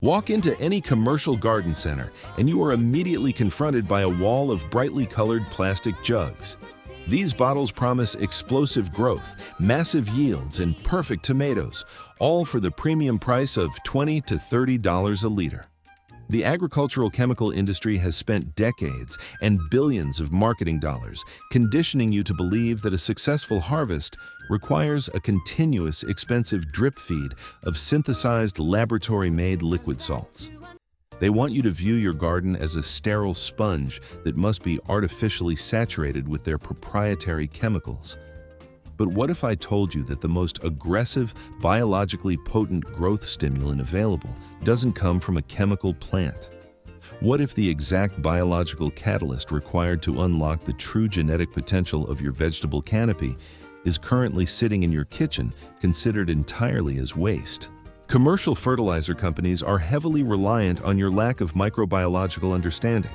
Walk into any commercial garden center and you are immediately confronted by a wall of brightly colored plastic jugs. These bottles promise explosive growth, massive yields, and perfect tomatoes, all for the premium price of $20 to $30 a liter. The agricultural chemical industry has spent decades and billions of marketing dollars conditioning you to believe that a successful harvest requires a continuous, expensive drip feed of synthesized, laboratory-made liquid salts. They want you to view your garden as a sterile sponge that must be artificially saturated with their proprietary chemicals. But what if I told you that the most aggressive, biologically potent growth stimulant available doesn't come from a chemical plant? What if the exact biological catalyst required to unlock the true genetic potential of your vegetable canopy is currently sitting in your kitchen, considered entirely as waste? Commercial fertilizer companies are heavily reliant on your lack of microbiological understanding.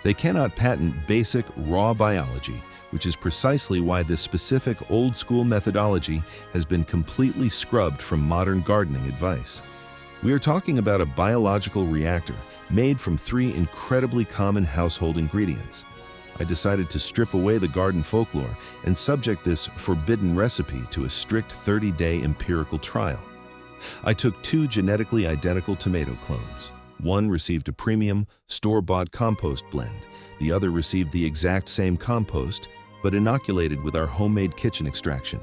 They cannot patent basic, raw biology, which is precisely why this specific old-school methodology has been completely scrubbed from modern gardening advice. We are talking about a biological reactor made from 3 incredibly common household ingredients. I decided to strip away the garden folklore and subject this forbidden recipe to a strict 30-day empirical trial. I took 2 genetically identical tomato clones. One received a premium, store-bought compost blend. The other received the exact same compost, but inoculated with our homemade kitchen extraction.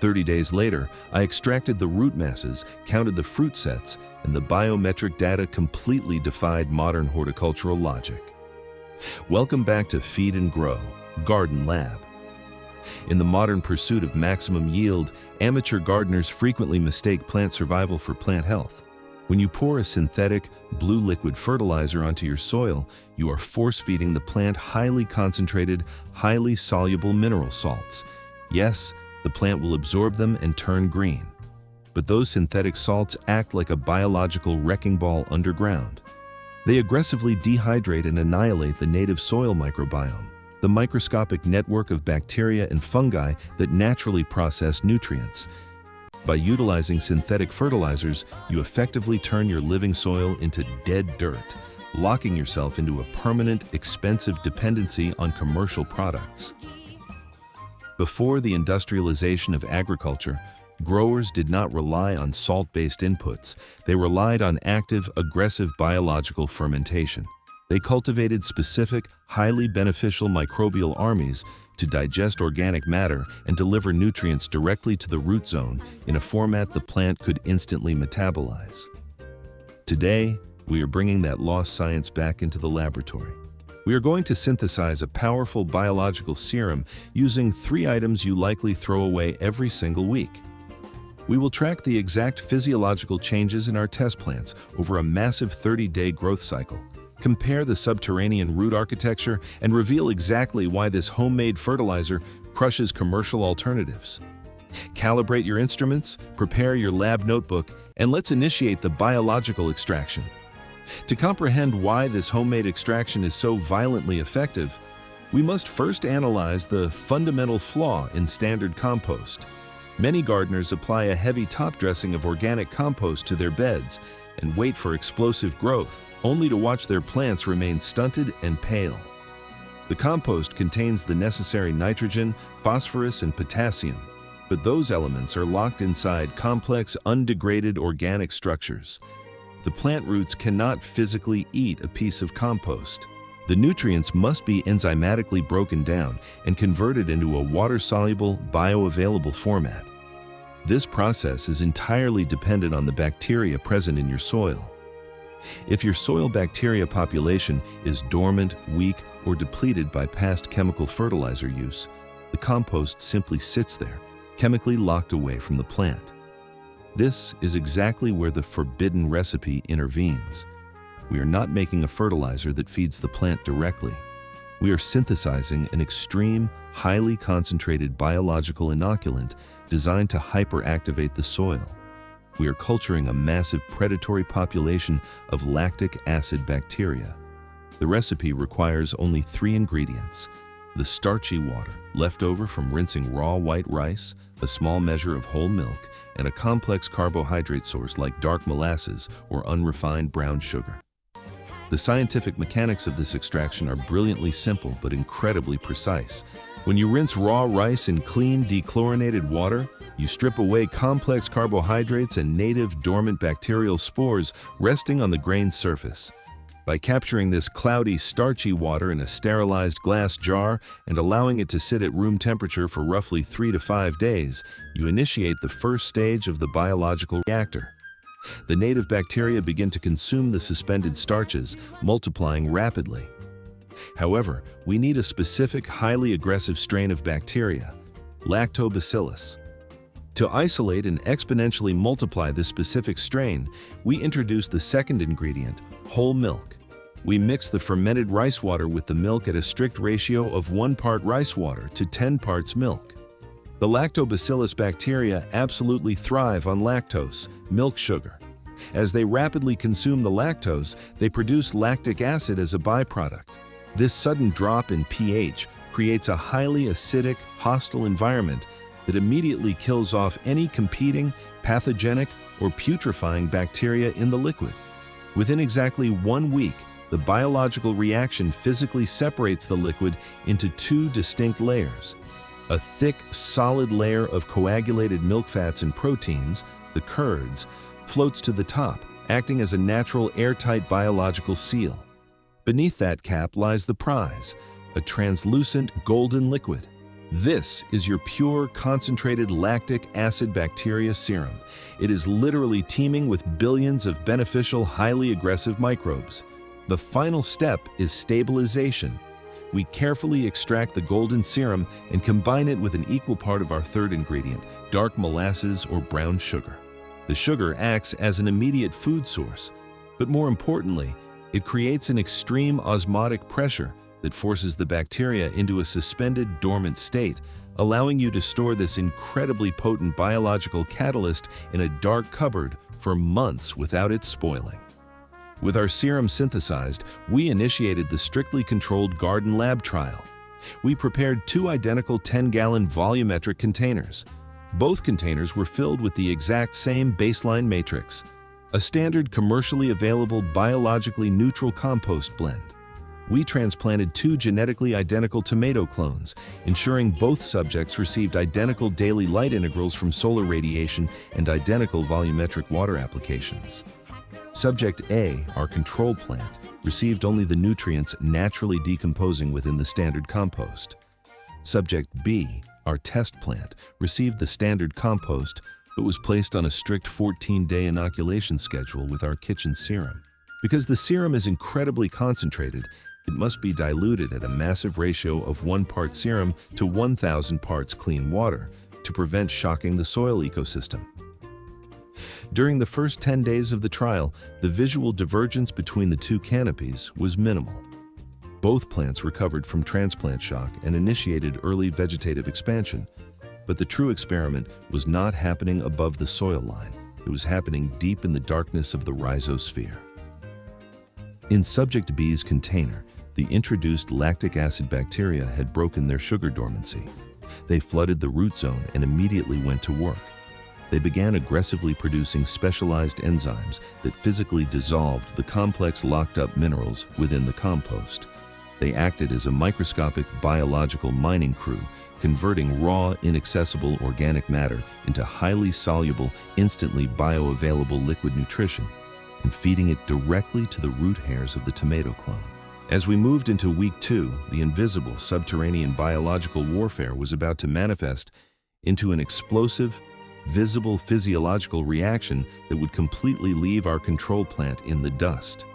30 days later, I extracted the root masses, counted the fruit sets, and the biometric data completely defied modern horticultural logic. Welcome back to Feed and Grow, Garden Lab. In the modern pursuit of maximum yield, amateur gardeners frequently mistake plant survival for plant health. When you pour a synthetic, blue liquid fertilizer onto your soil, you are force-feeding the plant highly concentrated, highly soluble mineral salts. Yes, the plant will absorb them and turn green. But those synthetic salts act like a biological wrecking ball underground. They aggressively dehydrate and annihilate the native soil microbiome, the microscopic network of bacteria and fungi that naturally process nutrients. By utilizing synthetic fertilizers, you effectively turn your living soil into dead dirt, locking yourself into a permanent, expensive dependency on commercial products. Before the industrialization of agriculture, growers did not rely on salt-based inputs. They relied on active, aggressive biological fermentation. They cultivated specific, highly beneficial microbial armies to digest organic matter and deliver nutrients directly to the root zone in a format the plant could instantly metabolize. Today, we are bringing that lost science back into the laboratory. We are going to synthesize a powerful biological serum using 3 items you likely throw away every single week. We will track the exact physiological changes in our test plants over a massive 30-day growth cycle. Compare the subterranean root architecture and reveal exactly why this homemade fertilizer crushes commercial alternatives. Calibrate your instruments, prepare your lab notebook, and let's initiate the biological extraction. To comprehend why this homemade extraction is so violently effective, we must first analyze the fundamental flaw in standard compost. Many gardeners apply a heavy top dressing of organic compost to their beds and wait for explosive growth, only to watch their plants remain stunted and pale. The compost contains the necessary nitrogen, phosphorus, and potassium, but those elements are locked inside complex, undegraded organic structures. The plant roots cannot physically eat a piece of compost. The nutrients must be enzymatically broken down and converted into a water-soluble, bioavailable format. This process is entirely dependent on the bacteria present in your soil. If your soil bacteria population is dormant, weak, or depleted by past chemical fertilizer use, the compost simply sits there, chemically locked away from the plant. This is exactly where the forbidden recipe intervenes. We are not making a fertilizer that feeds the plant directly. We are synthesizing an extreme, highly concentrated biological inoculant designed to hyperactivate the soil. We are culturing a massive predatory population of lactic acid bacteria. The recipe requires only 3 ingredients: The starchy water, left over from rinsing raw white rice, a small measure of whole milk, and a complex carbohydrate source like dark molasses or unrefined brown sugar. The scientific mechanics of this extraction are brilliantly simple but incredibly precise. When you rinse raw rice in clean, dechlorinated water, you strip away complex carbohydrates and native dormant bacterial spores resting on the grain's surface. By capturing this cloudy, starchy water in a sterilized glass jar and allowing it to sit at room temperature for roughly 3 to 5 days, you initiate the first stage of the biological reactor. The native bacteria begin to consume the suspended starches, multiplying rapidly. However, we need a specific, highly aggressive strain of bacteria, lactobacillus. To isolate and exponentially multiply this specific strain, we introduce the second ingredient, whole milk. We mix the fermented rice water with the milk at a strict ratio of 1 part rice water to 10 parts milk. The lactobacillus bacteria absolutely thrive on lactose, milk sugar. As they rapidly consume the lactose, they produce lactic acid as a byproduct. This sudden drop in pH creates a highly acidic, hostile environment that immediately kills off any competing, pathogenic, or putrefying bacteria in the liquid. Within exactly 1 week, the biological reaction physically separates the liquid into 2 distinct layers. A thick, solid layer of coagulated milk fats and proteins, the curds, floats to the top, acting as a natural airtight biological seal. Beneath that cap lies the prize, a translucent golden liquid. This is your pure, concentrated lactic acid bacteria serum. It is literally teeming with billions of beneficial, highly aggressive microbes. The final step is stabilization. We carefully extract the golden serum and combine it with an equal part of our third ingredient, dark molasses or brown sugar. The sugar acts as an immediate food source, but more importantly, it creates an extreme osmotic pressure that forces the bacteria into a suspended dormant state, allowing you to store this incredibly potent biological catalyst in a dark cupboard for months without it spoiling. With our serum synthesized, we initiated the strictly controlled garden lab trial. We prepared 2 identical 10-gallon volumetric containers. Both containers were filled with the exact same baseline matrix, a standard commercially available biologically neutral compost blend. We transplanted 2 genetically identical tomato clones, ensuring both subjects received identical daily light integrals from solar radiation and identical volumetric water applications. Subject A, our control plant, received only the nutrients naturally decomposing within the standard compost. Subject B, our test plant, received the standard compost but was placed on a strict 14-day inoculation schedule with our kitchen serum. Because the serum is incredibly concentrated, it must be diluted at a massive ratio of 1 part serum to 1,000 parts clean water to prevent shocking the soil ecosystem. During the first 10 days of the trial, the visual divergence between the 2 canopies was minimal. Both plants recovered from transplant shock and initiated early vegetative expansion, but the true experiment was not happening above the soil line. It was happening deep in the darkness of the rhizosphere. In Subject B's container, the introduced lactic acid bacteria had broken their sugar dormancy. They flooded the root zone and immediately went to work. They began aggressively producing specialized enzymes that physically dissolved the complex locked-up minerals within the compost. They acted as a microscopic biological mining crew, converting raw, inaccessible organic matter into highly soluble, instantly bioavailable liquid nutrition, and feeding it directly to the root hairs of the tomato clone. As we moved into week 2, the invisible subterranean biological warfare was about to manifest into an explosive, visible physiological reaction that would completely leave our control plant in the dust.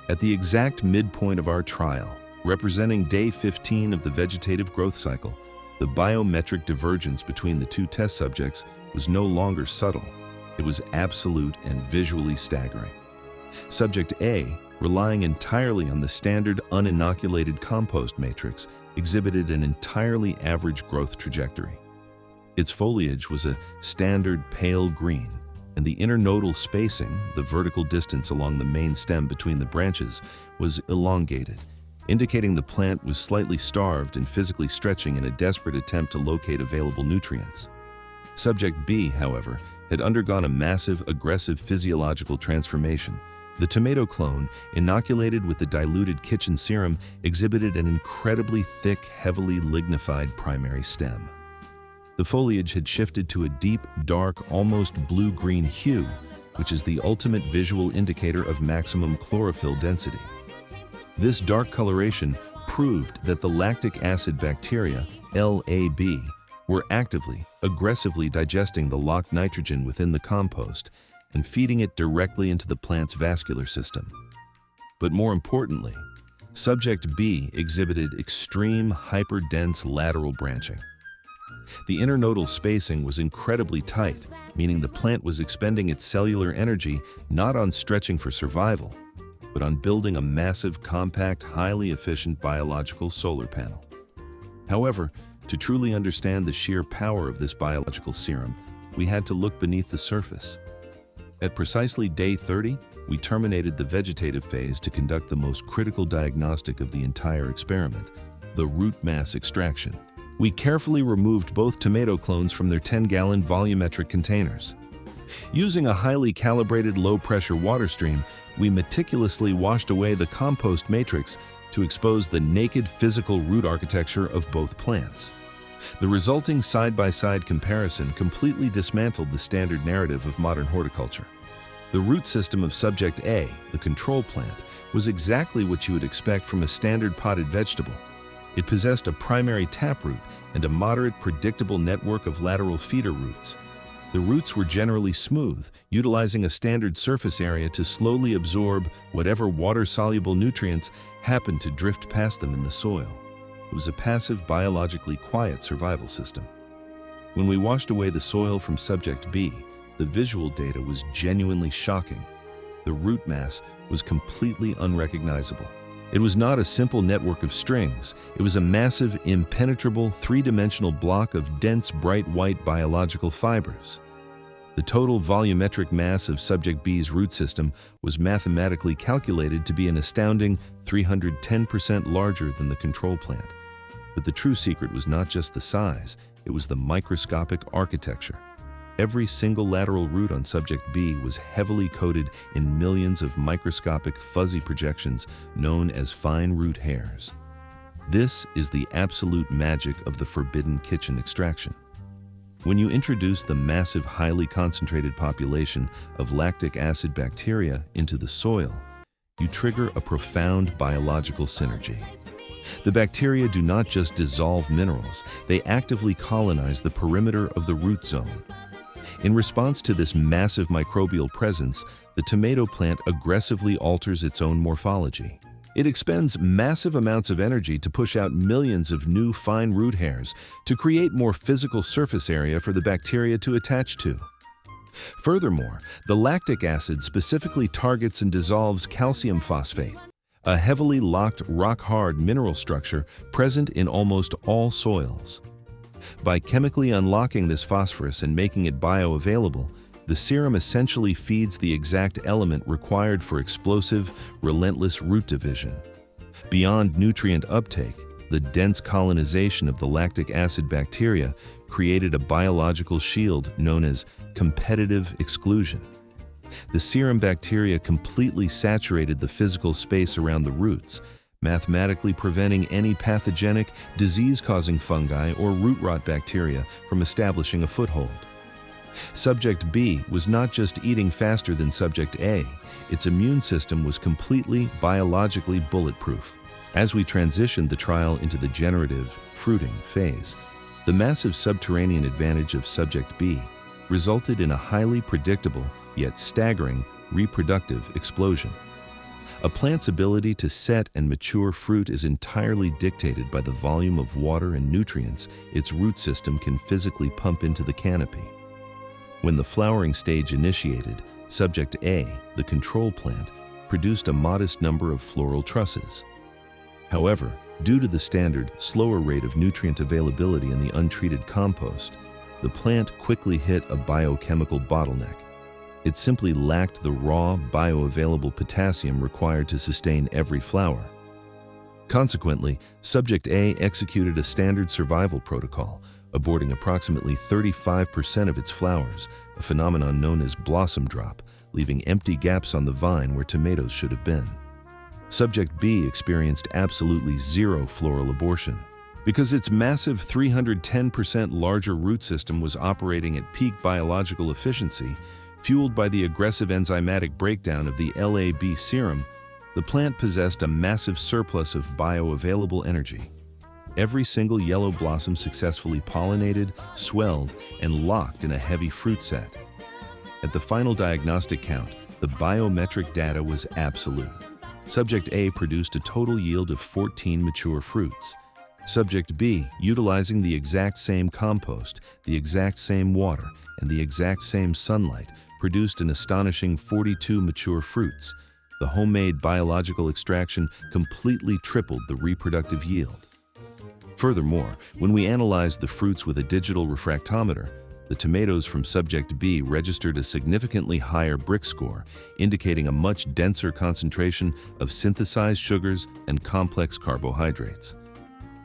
At the exact midpoint of our trial, representing day 15 of the vegetative growth cycle, the biometric divergence between the 2 test subjects was no longer subtle. It was absolute and visually staggering. Subject A, relying entirely on the standard uninoculated compost matrix, exhibited an entirely average growth trajectory. Its foliage was a standard pale green, and the internodal spacing, the vertical distance along the main stem between the branches, was elongated, indicating the plant was slightly starved and physically stretching in a desperate attempt to locate available nutrients. Subject B, however, had undergone a massive, aggressive physiological transformation. The tomato clone, inoculated with the diluted kitchen serum, exhibited an incredibly thick, heavily lignified primary stem. The foliage had shifted to a deep, dark, almost blue-green hue, which is the ultimate visual indicator of maximum chlorophyll density. This dark coloration proved that the lactic acid bacteria, LAB, were actively, aggressively digesting the locked nitrogen within the compost and feeding it directly into the plant's vascular system. But more importantly, Subject B exhibited extreme hyperdense lateral branching. The internodal spacing was incredibly tight, meaning the plant was expending its cellular energy not on stretching for survival, but on building a massive, compact, highly efficient biological solar panel. However, to truly understand the sheer power of this biological serum, we had to look beneath the surface. At precisely day 30, we terminated the vegetative phase to conduct the most critical diagnostic of the entire experiment, the root mass extraction. We carefully removed both tomato clones from their 10-gallon volumetric containers. Using a highly calibrated low-pressure water stream, we meticulously washed away the compost matrix to expose the naked physical root architecture of both plants. The resulting side-by-side comparison completely dismantled the standard narrative of modern horticulture. The root system of Subject A, the control plant, was exactly what you would expect from a standard potted vegetable. It possessed a primary taproot and a moderate, predictable network of lateral feeder roots. The roots were generally smooth, utilizing a standard surface area to slowly absorb whatever water-soluble nutrients happened to drift past them in the soil. It was a passive, biologically quiet survival system. When we washed away the soil from Subject B, the visual data was genuinely shocking. The root mass was completely unrecognizable. It was not a simple network of strings. It was a massive, impenetrable, three-dimensional block of dense, bright white biological fibers. The total volumetric mass of Subject B's root system was mathematically calculated to be an astounding 310% larger than the control plant. But the true secret was not just the size, it was the microscopic architecture. Every single lateral root on Subject B was heavily coated in millions of microscopic fuzzy projections known as fine root hairs. This is the absolute magic of the forbidden kitchen extraction. When you introduce the massive, highly concentrated population of lactic acid bacteria into the soil, you trigger a profound biological synergy. The bacteria do not just dissolve minerals, they actively colonize the perimeter of the root zone. In response to this massive microbial presence, the tomato plant aggressively alters its own morphology. It expends massive amounts of energy to push out millions of new fine root hairs to create more physical surface area for the bacteria to attach to. Furthermore, the lactic acid specifically targets and dissolves calcium phosphate, a heavily locked, rock-hard mineral structure present in almost all soils. By chemically unlocking this phosphorus and making it bioavailable, the serum essentially feeds the exact element required for explosive, relentless root division. Beyond nutrient uptake, the dense colonization of the lactic acid bacteria created a biological shield known as competitive exclusion. The serum bacteria completely saturated the physical space around the roots, mathematically preventing any pathogenic, disease-causing fungi or root rot bacteria from establishing a foothold. Subject B was not just eating faster than Subject A, its immune system was completely biologically bulletproof. As we transitioned the trial into the generative, fruiting phase, the massive subterranean advantage of Subject B resulted in a highly predictable, yet staggering, reproductive explosion. A plant's ability to set and mature fruit is entirely dictated by the volume of water and nutrients its root system can physically pump into the canopy. When the flowering stage initiated, Subject A, the control plant, produced a modest number of floral trusses. However, due to the standard, slower rate of nutrient availability in the untreated compost, the plant quickly hit a biochemical bottleneck. It simply lacked the raw, bioavailable potassium required to sustain every flower. Consequently, Subject A executed a standard survival protocol, aborting approximately 35% of its flowers, a phenomenon known as blossom drop, leaving empty gaps on the vine where tomatoes should have been. Subject B experienced absolutely zero floral abortion. Because its massive 310% larger root system was operating at peak biological efficiency, fueled by the aggressive enzymatic breakdown of the LAB serum, the plant possessed a massive surplus of bioavailable energy. Every single yellow blossom successfully pollinated, swelled, and locked in a heavy fruit set. At the final diagnostic count, the biometric data was absolute. Subject A produced a total yield of 14 mature fruits. Subject B, utilizing the exact same compost, the exact same water, and the exact same sunlight, produced an astonishing 42 mature fruits. The homemade biological extraction completely tripled the reproductive yield. Furthermore, when we analyzed the fruits with a digital refractometer, the tomatoes from Subject B registered a significantly higher Brick score, indicating a much denser concentration of synthesized sugars and complex carbohydrates.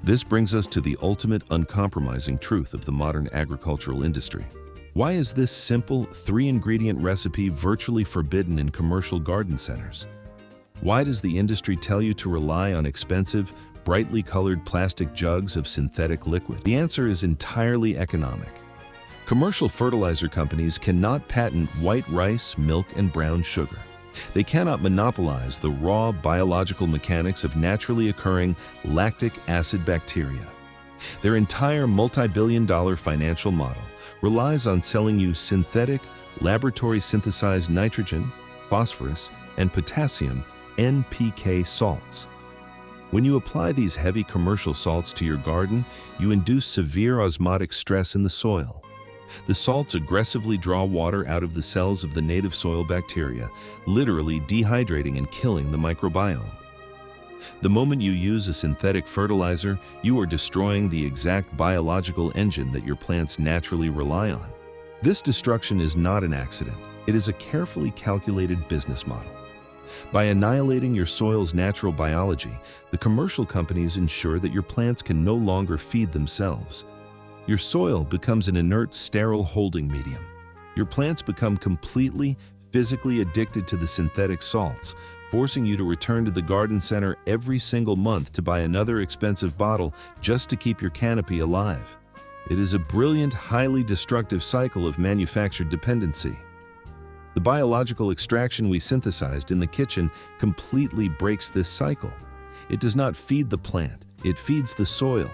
This brings us to the ultimate uncompromising truth of the modern agricultural industry. Why is this simple, 3-ingredient recipe virtually forbidden in commercial garden centers? Why does the industry tell you to rely on expensive, brightly colored plastic jugs of synthetic liquid? The answer is entirely economic. Commercial fertilizer companies cannot patent white rice, milk, and brown sugar. They cannot monopolize the raw biological mechanics of naturally occurring lactic acid bacteria. Their entire multi-billion-dollar financial model relies on selling you synthetic, laboratory-synthesized nitrogen, phosphorus, and potassium (NPK) salts. When you apply these heavy commercial salts to your garden, you induce severe osmotic stress in the soil. The salts aggressively draw water out of the cells of the native soil bacteria, literally dehydrating and killing the microbiome. The moment you use a synthetic fertilizer, you are destroying the exact biological engine that your plants naturally rely on. This destruction is not an accident. It is a carefully calculated business model. By annihilating your soil's natural biology, the commercial companies ensure that your plants can no longer feed themselves. Your soil becomes an inert, sterile holding medium. Your plants become completely, physically addicted to the synthetic salts, forcing you to return to the garden center every single month to buy another expensive bottle just to keep your canopy alive. It is a brilliant, highly destructive cycle of manufactured dependency. The biological extraction we synthesized in the kitchen completely breaks this cycle. It does not feed the plant, it feeds the soil.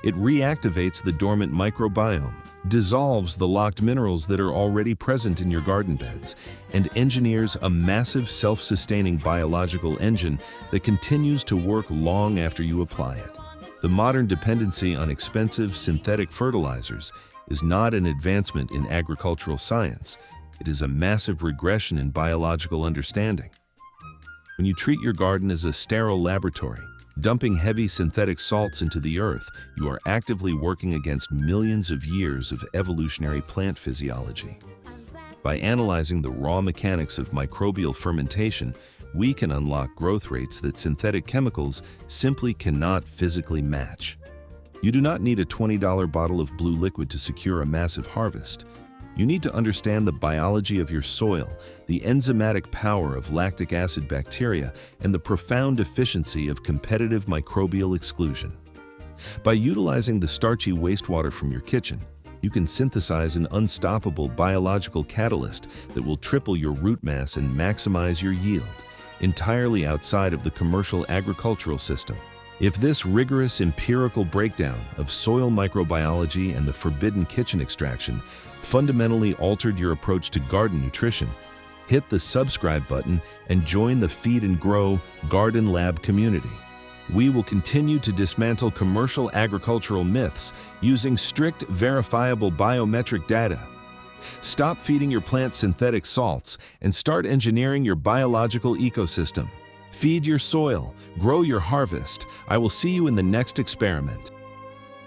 It reactivates the dormant microbiome, dissolves the locked minerals that are already present in your garden beds, and engineers a massive self-sustaining biological engine that continues to work long after you apply it. The modern dependency on expensive synthetic fertilizers is not an advancement in agricultural science. It is a massive regression in biological understanding. When you treat your garden as a sterile laboratory, dumping heavy synthetic salts into the earth, you are actively working against millions of years of evolutionary plant physiology. By analyzing the raw mechanics of microbial fermentation, we can unlock growth rates that synthetic chemicals simply cannot physically match. You do not need a $20 bottle of blue liquid to secure a massive harvest. You need to understand the biology of your soil, the enzymatic power of lactic acid bacteria, and the profound efficiency of competitive microbial exclusion. By utilizing the starchy wastewater from your kitchen, you can synthesize an unstoppable biological catalyst that will triple your root mass and maximize your yield, entirely outside of the commercial agricultural system. If this rigorous empirical breakdown of soil microbiology and the forbidden kitchen extraction fundamentally altered your approach to garden nutrition, hit the subscribe button and join the Feed and Grow Garden Lab community. We will continue to dismantle commercial agricultural myths using strict, verifiable biometric data. Stop feeding your plants synthetic salts and start engineering your biological ecosystem. Feed your soil, grow your harvest. I will see you in the next experiment.